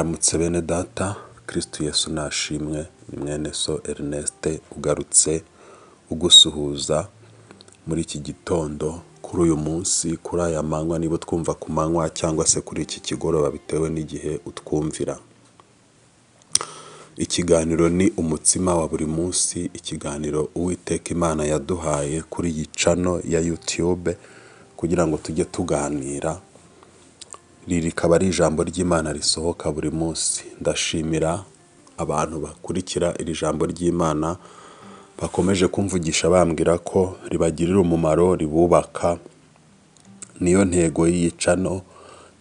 Mwaramutse bene data, Kristo Yesu nashimwe, ni mwene so Ernest ugarutse ugusuhuza muri iki gitondo, kuri uyu munsi, kuri aya manywa, niba twumva ku manywa cyangwa se kuri iki kigoroba bitewe n'igihe utwumvira. Ikiganiro ni umutsima wa buri munsi, ikiganiro Uwiteka Imana yaduhaye kuri iyi channel ya YouTube kugira ngo tujye tuganira. Iri rikaba ari ijambo ry'Imana risohoka buri munsi. Ndashimira abantu bakurikira iri jambo ry'Imana bakomeje kumvugisha bambwira ko ribagirira umumaro, ribubaka. Niyo ntego y'iyi channel,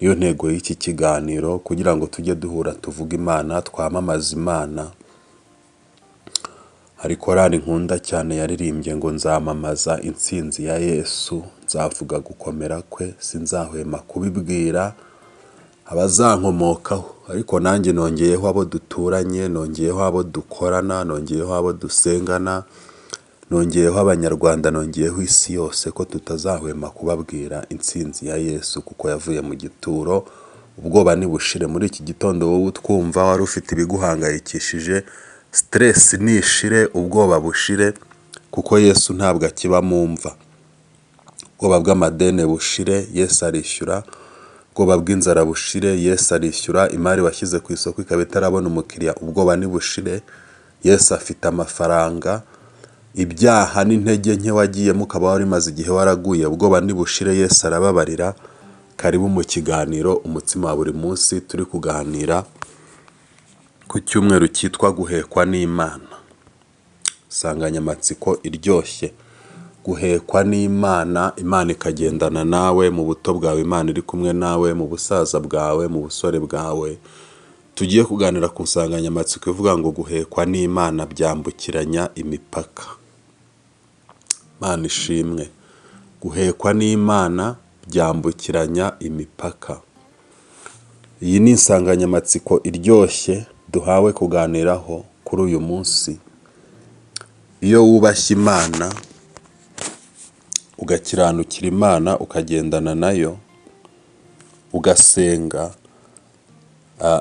niyo ntego y'iki kiganiro, kugira ngo tujye duhura tuvuga Imana, twamamaza Imana. Hari korali nkunda cyane yaririmbye ngo nzamamaza intsinzi ya Yesu, nzavuga gukomera kwe, sinzahwema kubibwira abazankomokaho. Ariko nanjye nongeyeho abo duturanye, nongeyeho abo dukorana, nongeyeho abo dusengana, nongeyeho abanyarwanda, nongeyeho isi yose ko tutazahwema kubabwira intsinzi ya Yesu kuko yavuye mu gituro. Ubwoba nibushire. Muri iki gitondo wowe utwumva wari ufite ibiguhangayikishije, stress nishire, ubwoba bushire kuko Yesu ntabwo akiba mu mva. Ubwoba bw'amadene bushire, Yesu arishyura. Ubwoba bw'inzara bushire, Yesu arishyura. Imari washyize ku isoko ikaba itarabona umukiriya, ubwoba nibushire, Yesu afite amafaranga. Ibyaha n'intege nke wagiyemo ukaba wari maze igihe waraguye, ubwoba nibushire, Yesu arababarira. Karibu mu kiganiro umutsima wa buri munsi. Turi kuganira ku cyumweru cyitwa guhekwa n'Imana. Insanganyamatsiko iryoshye, guhekwa n'Imana, Imana ikagendana nawe mu buto bwawe, Imana iri kumwe nawe mu busaza bwawe, mu busore bwawe. Tugiye kuganira ku nsanganyamatsiko ivuga ngo guhekwa n'Imana byambukiranya imipaka. Imana ishimwe. Guhekwa n'Imana byambukiranya imipaka. Iyi ni insanganyamatsiko iryoshye duhawe kuganiraho kuri uyu munsi. Iyo wubashye Imana, ugakiranukira Imana, ukagendana nayo, ugasenga,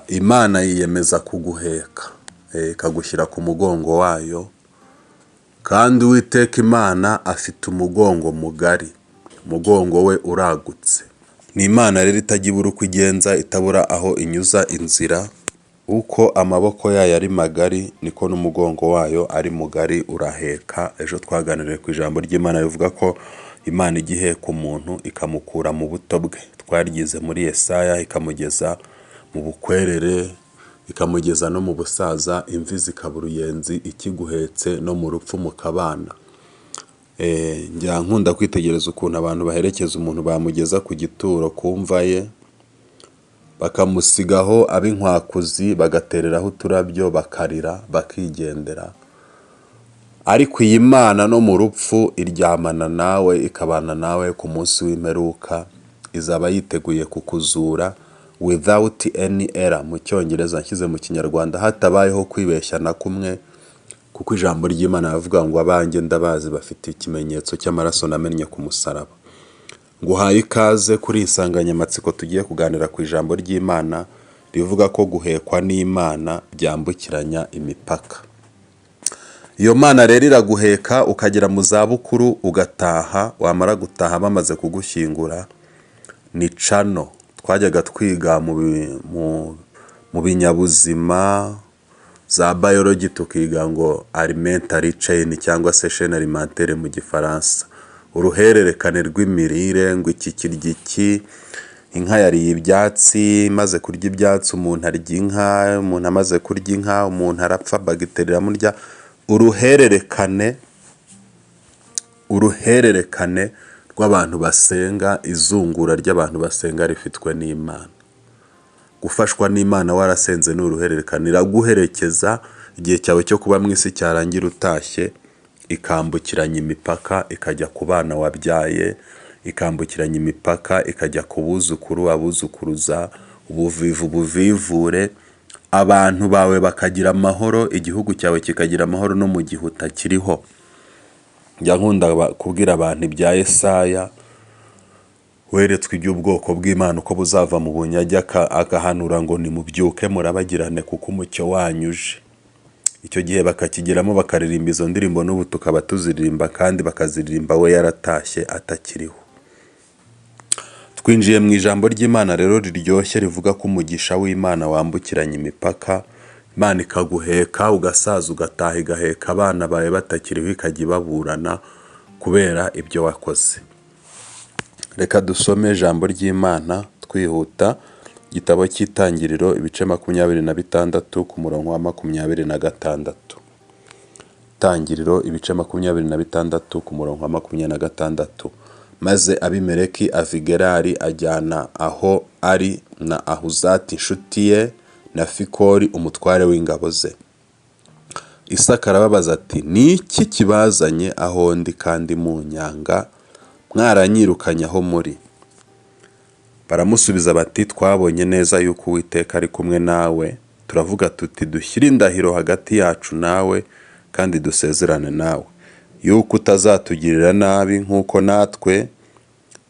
Imana yiyemeza kuguheka, ikagushyira ku mugongo wayo. Kandi Uwiteka Imana afite umugongo mugari, umugongo we uragutse. Ni Imana rero itajya ibura uko igenza, itabura aho inyuza inzira. Uko amaboko yayo ari magari, niko n'umugongo wayo ari mugari, uraheka. Ejo twaganiriye ku ijambo ry'Imana rivuga ko Imana ijya iheka umuntu ikamukura mu buto bwe. Twaryize muri Yesaya, ikamugeza mu bukwerere, ikamugeza no mu busaza, imvi zikaba uruyenzi, ikiguhetse no mu rupfu mukabana. Njya nkunda kwitegereza ukuntu abantu baherekeza umuntu bamugeza ku gituro ku mva ye, bakamusigaho ab'inkwakuzi, bagatereraho uturabyo, bakarira, bakigendera. Ariko iyi Mana no mu rupfu iryamana nawe, ikabana nawe ku munsi w'imperuka. Izaba yiteguye kukuzura without any error. Mu Cyongereza nshyize mu Kinyarwanda hatabayeho kwibeshya na kumwe, kuko ijambo ry'Imana rivuga ngo abanjye ndabazi, bafite ikimenyetso cy'amaraso namennye ku musaraba. Nguhaye ikaze kuri insanganyamatsiko tugiye kuganira ku ijambo ry'Imana rivuga ko guhekwa n'Imana byambukiranya imipaka. Iyo Mana rero iraguheka ukagera mu zabukuru, ugataha. Wamara gutaha bamaze kugushyingura. Ni channel twajyaga twiga mu binyabuzima za biology, tukiga ngo alimentary chain cyangwa se chaîne alimentaire mu Gifaransa. Uruhererekane rw'imirire, ngo iki kirya iki, inka yariye ibyatsi, maze kurya ibyatsi umuntu arya inka, umuntu amaze kurya inka umuntu arapfa, bagiteri iramurya. Uruhererekane rw'abantu basenga, izungura ry'abantu basenga rifitwe n'Imana. Gufashwa n'Imana warasenze ni uruhererekane. Iraguherekeza igihe cyawe cyo kuba mu isi cyarangira utashye, ikambukiranya imipaka, ikajya ku bana wabyaye, ikambukiranya imipaka, ikajya ku buzukuru, abuzukuruza, ubuvivu buvivure. Abantu bawe bakagira amahoro, igihugu cyawe kikagira amahoro no mu gihe utakiriho. Njya nkunda kubwira abantu ibya Yesaya weretswe iby'ubwoko bw'Imana uko buzava mu bunyage, agahanura ngo nimubyuke murabagirane kuko umucyo wanyu uje. Icyo gihe bakakigeramo bakaririmba izo ndirimbo, n'ubu tukaba tuziririmba kandi bakaziririmba we yaratashye atakiriho. Twinjiye mu ijambo ry'Imana rero riryoshye rivuga ko umugisha w'Imana wambukiranya imipaka. Imana ikaguheka ugasaza ugataha, igaheka abana bawe batakiriho, ikajya ibaburana kubera ibyo wakoze. Reka dusome ijambo ry'Imana twihuta. Igitabo cy'Itangiriro ibice 26 ku murongo wa 26. Itangiriro ibice 26 ku murongo wa 26. Maze Abimeleki ava i Gerari ajyana aho ari na Ahuzati inshuti ye na Fikoli umutware w'ingabo ze. Isaka arababaza ati, ni iki kibazanye aho ndi kandi munyanga, mwaranyirukanye aho muri? Baramusubiza bati, twabonye neza yuko Uwiteka ari kumwe nawe, turavuga tuti dushyire indahiro hagati yacu nawe kandi dusezerane nawe yuko utazatugirira nabi nk'uko natwe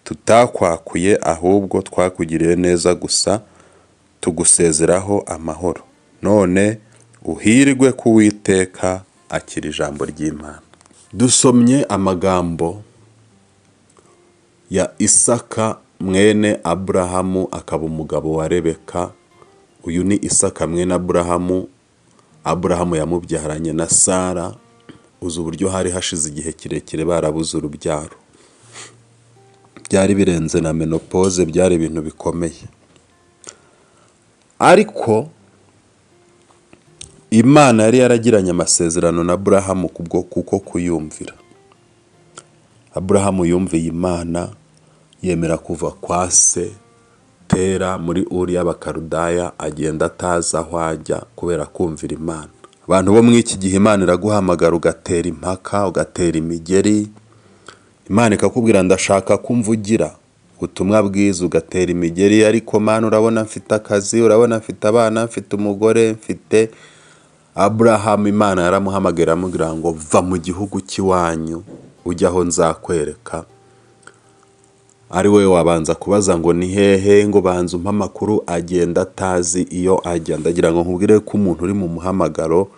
tutakwakuye, ahubwo twakugiriye neza gusa tugusezeraho amahoro. None uhirwe ku Uwiteka akira ijambo ry'Imana. Dusomye amagambo ya Isaka mwene Aburahamu akaba umugabo wa Rebeka. Uyu ni Isaka mwene Aburahamu. Aburahamu yamubyaranye na Sara. Uzi uburyo hari hashize igihe kirekire barabuze urubyaro, byari birenze na menopause, byari ibintu bikomeye. Ariko Imana yari yaragiranye amasezerano na Aburahamu kuko kuyumvira. Aburahamu yumviye Imana, yemera kuva kwa se Tera muri Uri y'Abakarudaya, agenda atazi aho ajya kubera kumvira Imana. Abantu bo muri iki gihe Imana iraguhamagara ugatera impaka, ugatera imigeri. Imana ikakubwira ndashaka kumvugira ubutumwa bwiza, ugatera imigeri. Ariko Mana, urabona mfite akazi, urabona mfite abana, mfite umugore, mfite. Aburahamu Imana yaramuhamagara amubwira ngo va mu gihugu cy'iwanyu ujya aho nzakwereka. Ari we wabanza kubaza ngo ni hehe, ngo banza umpa amakuru, agenda atazi iyo ajya. Ndagira ngo nkubwire ko umuntu uri mu muhamagaro,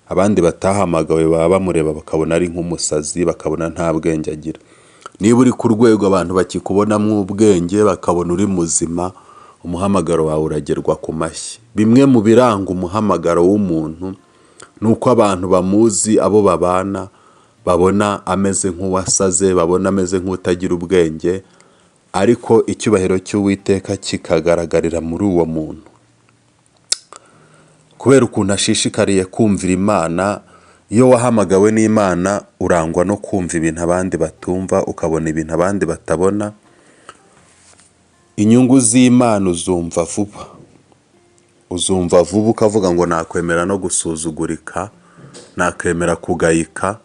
abandi batahamagawe baba bamureba bakabona ari nk'umusazi, bakabona nta bwenge agira. Niba uri ku rwego abantu bakikubonamo ubwenge, bakabona uri muzima, umuhamagaro wawe uragerwa ku mashyi. Bimwe mu biranga umuhamagaro w'umuntu nuko abantu bamuzi, abo babana, babona ameze nk'uwasaze, babona ameze nk'utagira ubwenge, ariko icyubahiro cy'Uwiteka kikagaragarira muri uwo muntu. Kubera ukuntu ashishikariye kumvira Imana, iyo wahamagawe n'Imana urangwa no kumva ibintu abandi batumva, ukabona ibintu abandi batabona. Inyungu z'Imana uzumva vuba. Uzumva vuba ukavuga ngo nakwemera no gusuzugurika, nakwemera kugayika,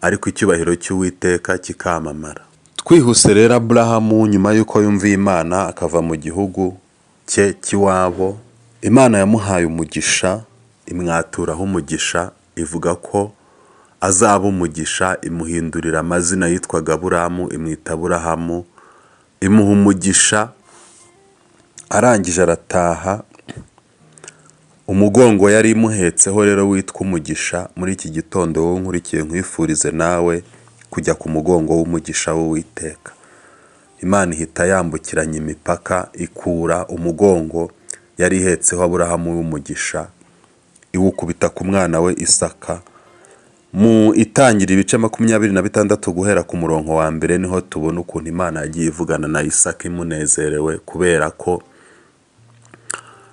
ariko icyubahiro cy'Uwiteka kikamamara. Twihuse rero, Aburahamu nyuma y'uko yumviye Imana akava mu gihugu cye cy'iwabo, Imana yamuhaye umugisha, imwaturaho umugisha, ivuga ko azaba umugisha, imuhindurira amazina. Yitwaga Aburahamu imwita Aburahamu, imuha umugisha. Arangije arataha. Umugongo yari imuhetseho rero witwa umugisha. Muri iki gitondo wowe nkurikiye nkwifurize nawe kujya ku mugongo w'umugisha w'Uwiteka. Imana ihita yambukiranya imipaka, ikura umugongo yari ihetseho Aburahamu w'umugisha, iwukubita ku mwana we Isaka. Mu Itangiriro ibice 26 guhera ku murongo wa mbere niho tubona ukuntu Imana yagiye ivugana na Isaka imunezerewe,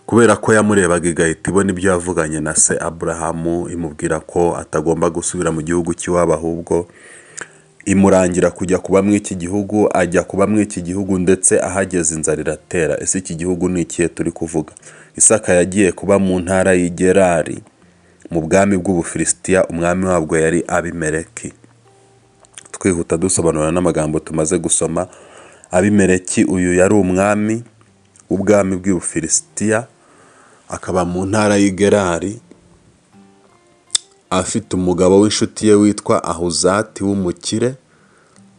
kubera ko yamurebaga igahita ibona ibyo yavuganye na se Aburahamu, imubwira ko atagomba gusubira mu gihugu cy'iwabo, ahubwo imurangira kujya kuba muri iki gihugu. Ajya kuba muri iki gihugu, ndetse ahageze inzara iratera. Ese iki gihugu ni ikihe turi kuvuga? Isaka yagiye kuba mu ntara y'Igerari mu bwami bw'Ubufilisitiya. Umwami wabwo yari Abimeleki. Twihuta dusobanura n'amagambo tumaze gusoma. Abimeleki uyu yari umwami w'ubwami bw'Ubufilisitiya, akaba mu ntara y'Igerari, afite umugabo w'inshuti ye witwa Ahuzati w'umukire.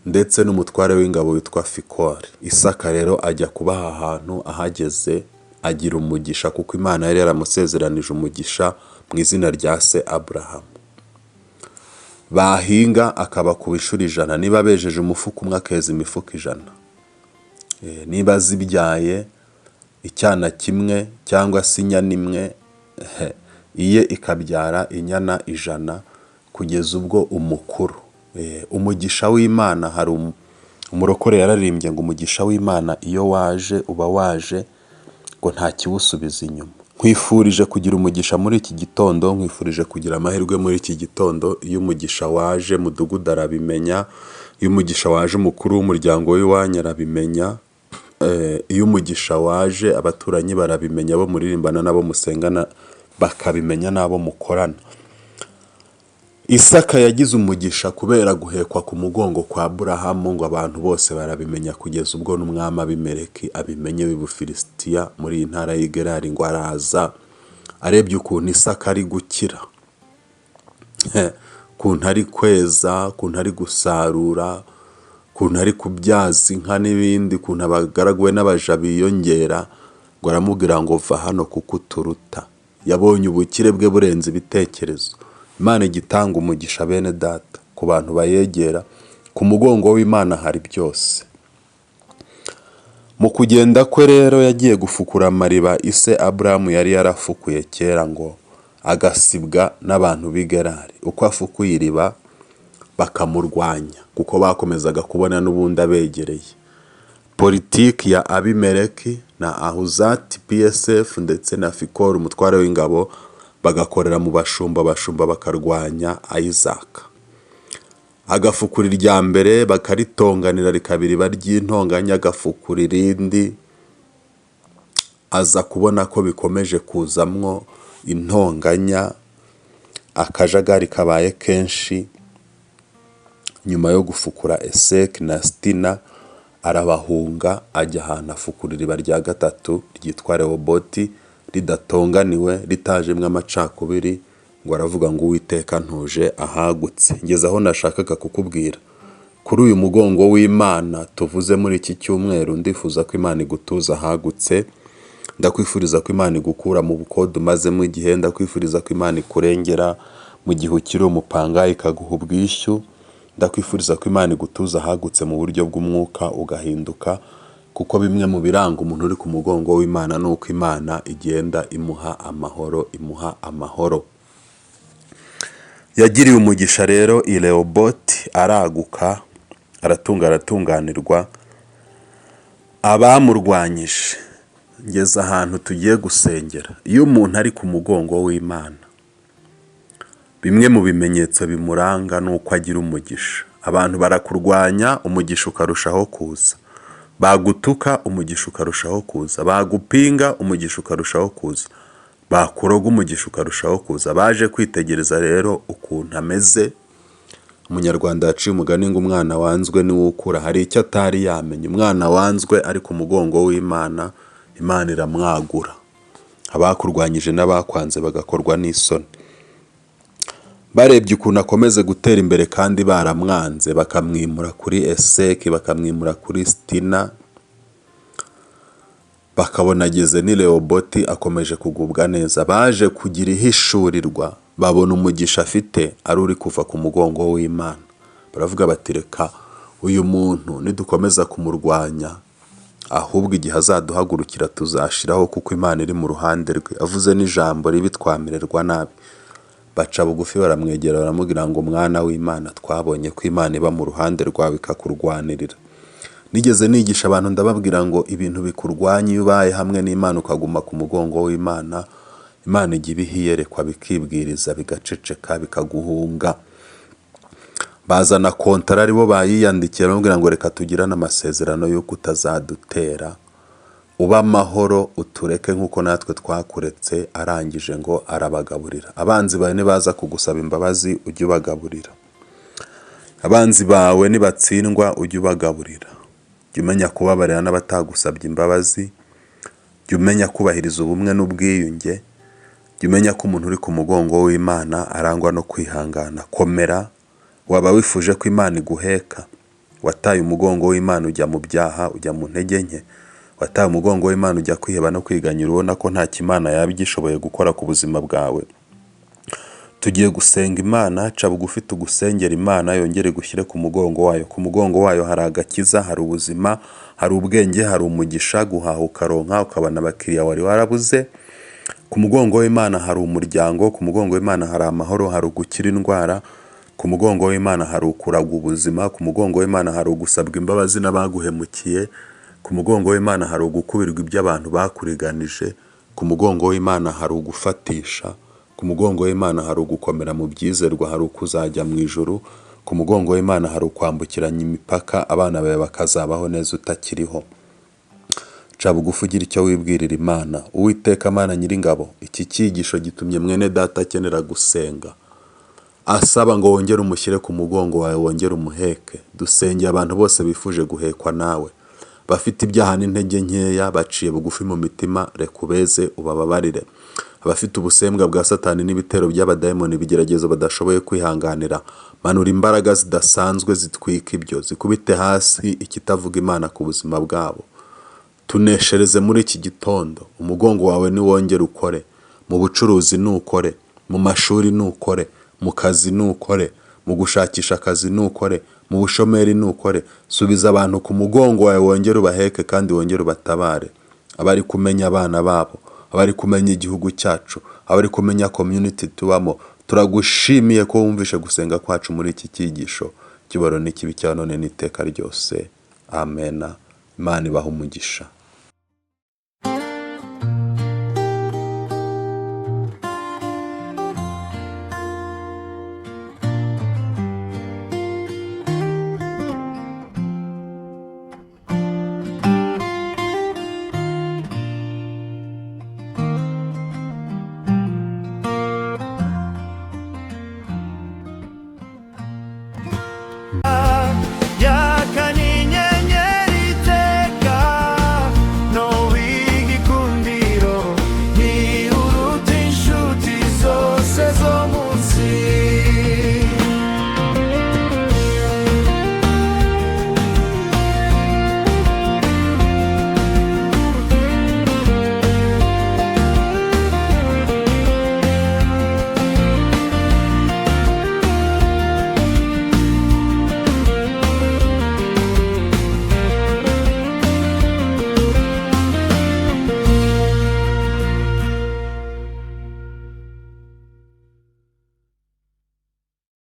ndetse n'umutware w'ingabo witwa Fikoli. Isaka rero ajya kuba aha hantu, ahageze agira umugisha kuko Imana yari yaramusezeranije umugisha mu izina rya se Aburahamu. Bahinga akaba ku inshuro 100, niba bejeje umufuka umwe akeza imifuka 100, niba zibyaye icyana kimwe cyangwa se inyana imwe, iye ikabyara inyana 100 kugeza ubwo umukuru. Umugisha w'Imana, hari umurokore yararimbye ngo umugisha w'Imana iyo waje uba waje ngo nta kiwusubiza inyuma. Nkwifurije kugira umugisha muri iki gitondo, nkwifurije kugira amahirwe muri iki gitondo. Iyo umugisha waje mudugudu arabimenya, iyo umugisha waje umukuru w'umuryango w'iwanyu arabimenya, iyo umugisha waje abaturanyi barabimenya, abo muririmbana n'abo musengana bakabimenya, n'abo mukorana. Isaka yagize umugisha kubera guhekwa ku mugongo kwa Aburahamu, ngo abantu bose barabimenya kugeza ubwo n'umwami Abimeleki abimenye w'i Bufilisitiya muri iyi ntara y'i Gerari, ngo araza arebye ukuntu Isaka ari gukira, ukuntu ari kweza, ukuntu ari gusarura, ukuntu ari kubyaza inka n'ibindi, ukuntu abagaragu n'abaja biyongera, ngo aramubwira ngo va hano kuko uturuta. Yabonye ubukire bwe burenze ibitekerezo. Imana igitanga umugisha bene data ku bantu bayegera. Ku mugongo w'Imana hari byose. Mu kugenda kwe rero yagiye gufukura amariba ise Aburahamu yari yarafukuye kera, ngo agasibwa n'abantu b'i Gerari. Uko afukuye iriba bakamurwanya kuko bakomezaga kubona n'ubundi abegereye. Politiki ya Abimeleki na Ahuzati PSF ndetse na Fikoli umutware w'ingabo bagakorera mu bashumba bakarwanya Isaka. Agafukura irya mbere bakaritonganira rikaba iriba ry'intonganya, agafukura irindi aza kubona ko bikomeje kuzamwo intonganya, akajagari kabaye kenshi. Nyuma yo gufukura Eseki na Sitina arabahunga, ajya ahantu afukura iriba rya gatatu ryitwa Rehoboti, ridatonganiwe ritajemwe amacakubiri, ngo aravuga ngo Uwiteka ntuje ahagutse. Ngeze aho nashakaga kukubwira, kuri uyu mugongo w'Imana tuvuze muri iki cyumweru, ndifuza ko Imana igutuza ahagutse. Ndakwifuriza ko Imana igukura mu bukode umazemo igihe, ndakwifuriza ko Imana ikurengera mu gihe ukiri umupanga ikaguha ubwishyu. Ndakwifuriza ko Imana igutuza ahagutse mu buryo bw'umwuka ugahinduka, kuko bimwe mu biranga umuntu uri ku mugongo w'Imana ni uko Imana igenda imuha amahoro. Yagiriye umugisha rero i Rehoboti, araguka, aratunganirwa. Abamurwanyije, ngeze ahantu tugiye gusengera. Iyo umuntu ari ku mugongo w'Imana, bimwe mu bimenyetso bimuranga ni uko agira umugisha. Abantu barakurwanya, umugisha ukarushaho kuza. Bagutuka, umugisha ukarushaho kuza. Bagupinga, umugisha ukarushaho kuza. Bakuroga, umugisha ukarushaho kuza. Baje kwitegereza rero ukuntu ameze. Umunyarwanda yaciye umugani ngo umwana wanzwe niwe ukura. Hari icyo atari yamenye. Umwana wanzwe ari ku mugongo w'Imana, Imana iramwagura. Abakurwanyije n'abakwanze bagakorwa n'isoni. Barebye ukuntu akomeze gutera imbere kandi baramwanze, bakamwimura kuri Eseki, bakamwimura kuri Sitina, bakabona ageze ni Rehoboti akomeje kugubwa neza. Baje kugira ihishurirwa, babona umugisha afite ari uri kuva ku mugongo w'Imana. Baravuga bati reka uyu muntu nidukomeza kumurwanya, ahubwo igihe azaduhagurukira tuzashiraho, kuko Imana iri mu ruhande rwe. Avuze n'ijambo ribi twamererwa nabi. Baca bugufi baramwegera baramubwira ngo mwana w'Imana, twabonye ko Imana iba mu ruhande rwawe ikakurwanirira. Nigeze nigisha abantu ndababwira ngo ibintu bikurwanya iyo ubaye hamwe n'Imana ukaguma ku mugongo w'Imana, Imana ijya ibihiyerekwa bikibwiriza bigaceceka bikaguhunga. Bazana kontara aribo bayiyandikira baramubwira ngo reka tugirane amasezerano yo kutazadutera, uba amahoro utureke nk'uko natwe twakuretse. Arangije ngo arabagaburira. Abanzi bawe nibaza kugusaba imbabazi ujye ubagaburira. Abanzi bawe nibatsindwa ujye ubagaburira. Jya umenya kubabarira n'abatagusabye imbabazi. Jya umenya kubahiriza ubumwe n'ubwiyunge. Jya umenya ko umuntu uri ku mugongo w'Imana arangwa no kwihangana. Komera. Waba wifuje ko Imana iguheka, wataye umugongo w'Imana ujya mu byaha, ujya mu ntege nke, wataye umugongo w'Imana ujya kwiheba no kwiganyira, ubona ko nta kimana yaba igishoboye gukora ku buzima bwawe. Tugiye gusenga Imana, ca bugufi tugusengera Imana yongere gushyire ku mugongo wayo. Ku mugongo wayo hari agakiza, hari ubuzima, hari ubwenge, hari umugisha, guhaha ukaronka, ukabona abakiriya wari warabuze. Ku mugongo w'Imana hari umuryango, ku mugongo w'Imana hari amahoro, hari ugukira indwara, ku mugongo w'Imana hari ukuragwa ubuzima, ku mugongo w'Imana hari ugusabwa imbabazi n'abaguhemukiye, ku mugongo w'Imana hari ugukubirwa ibyo abantu bakuriganije, ku mugongo w'Imana hari ugufatisha, ku mugongo w'Imana hari ugukomera mu byizerwa, hari ukuzajya mu ijuru, ku mugongo w'Imana hari ukwambukiranya imipaka, abana bawe bakazabaho neza utakiriho. Ca bugufi ugira icyo wibwirira Imana. Uwiteka Mana Nyiringabo, iki cyigisho gitumye mwene data akenera gusenga, asaba ngo wongere umushyire ku mugongo wawe, wongere umuheke. Dusengeye abantu bose bifuje guhekwa nawe, bafite ibyaha n'intege nkeya, baciye bugufi mu mitima, reka ubeze ubababarire. Abafite ubusembwa bwa Satani n'ibitero by'abadayimoni bigeragezo badashoboye kwihanganira, manura imbaraga zidasanzwe zitwika ibyo, zikubite hasi ikitavuga Imana ku buzima bwabo. Tuneshereze muri iki gitondo, umugongo wawe niwongere ukore, mu bucuruzi nukore, mu mashuri nukore, mu kazi nukore, mu gushakisha akazi nukore, mu bushomeri nukore. Subiza abantu ku mugongo wawe, wongere ubaheke kandi wongere ubatabare. Abari kumenya abana babo, abari kumenya igihugu cyacu, abari kumenya community tubamo, turagushimiye ko wumvishe gusenga kwacu muri iki cyigisho. Kibaro n'ikibi cya none n'iteka ryose. Amen. Imana ibahe umugisha.